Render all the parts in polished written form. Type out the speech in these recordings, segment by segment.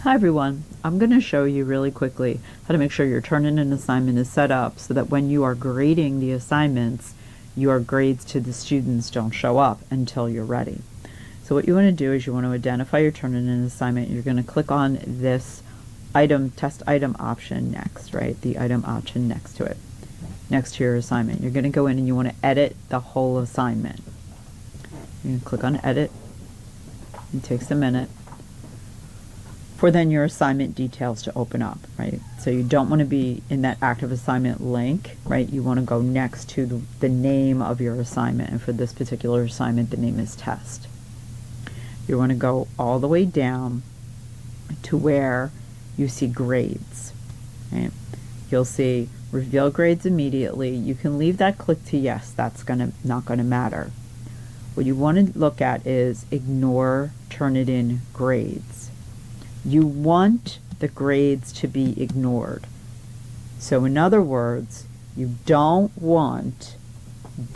Hi everyone, I'm going to show you really quickly how to make sure your Turnitin assignment is set up so that when you are grading the assignments, your grades to the students don't show up until you're ready. So what you want to do is you want to identify your Turnitin assignment. You're going to click on this test item option next, right? The item option next to it, next to your assignment. You're going to go in and you want to edit the whole assignment. You're going to click on edit. It takes a minute for then your assignment details to open up, right? So you don't want to be in that active assignment link, right? You want to go next to the name of your assignment, and for this particular assignment, the name is test. You want to go all the way down to where you see grades, right? You'll see reveal grades immediately. You can leave that click to yes, that's not gonna matter. What you want to look at is ignore Turnitin grades. You want the grades to be ignored. So in other words, you don't want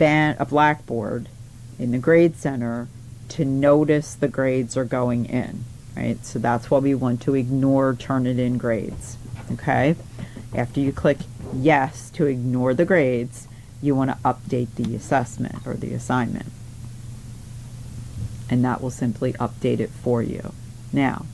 a blackboard in the grade center to notice the grades are going in, right? So that's why we want to ignore Turnitin grades, okay? After you click yes to ignore the grades, you want to update the assessment or the assignment. And that will simply update it for you. Now,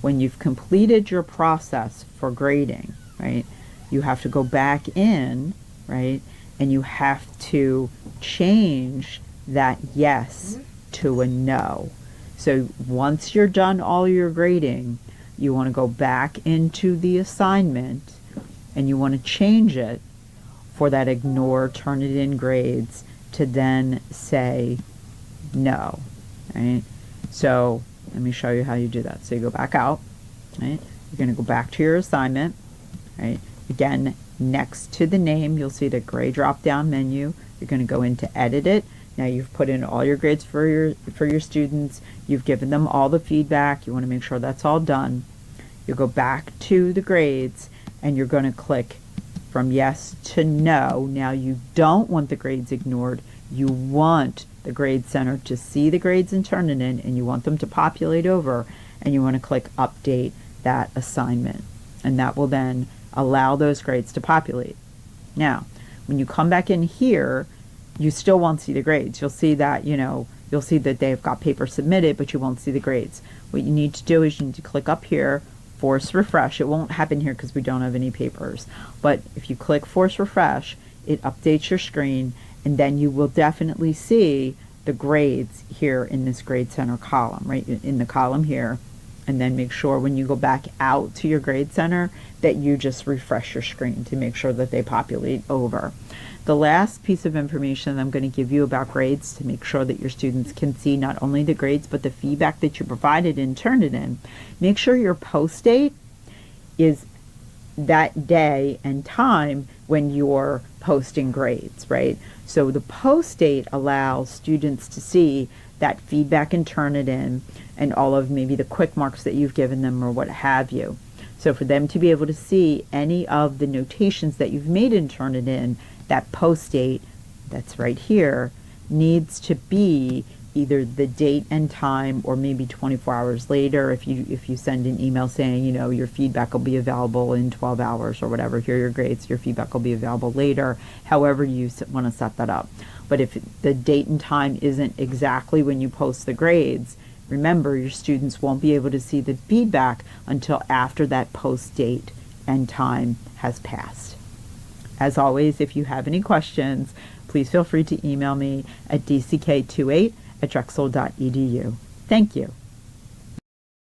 when you've completed your process for grading, right, you have to go back in, right, and you have to change that yes to a no. So once you're done all your grading, you want to go back into the assignment and you want to change it for that ignore Turnitin grades to then say no, right? So let me show you how you do that. So you go back out, right? You're going to go back to your assignment, right? Again, next to the name, you'll see the gray drop-down menu. You're going to go into edit it. Now you've put in all your grades for your students. You've given them all the feedback. You want to make sure that's all done. You go back to the grades and you're going to click from yes to no. Now you don't want the grades ignored. You want the grade center to see the grades in Turnitin and you want them to populate over, and you want to click update that assignment, and that will then allow those grades to populate. Now when you come back in here, you still won't see the grades. You'll see that, you'll see that they've got paper submitted, but you won't see the grades. What you need to do is you need to click up here, force refresh. It won't happen here because we don't have any papers, but if you click force refresh, it updates your screen, and then you will definitely see the grades here in this grade center column, right in the column here. And then make sure when you go back out to your grade center that you just refresh your screen to make sure that they populate over. The last piece of information I'm going to give you about grades to make sure that your students can see not only the grades but the feedback that you provided in Turnitin. Make sure your post date is that day and time when you're posting grades, right? So the post date allows students to see that feedback in Turnitin and all of maybe the quick marks that you've given them or what have you. So for them to be able to see any of the notations that you've made in Turnitin, that post date that's right here needs to be either the date and time or maybe 24 hours later. If you send an email saying, your feedback will be available in 12 hours or whatever, here are your grades, your feedback will be available later, however you want to set that up. But if the date and time isn't exactly when you post the grades, remember your students won't be able to see the feedback until after that post date and time has passed. As always, if you have any questions, please feel free to email me at dck28@drexel.edu. Thank you.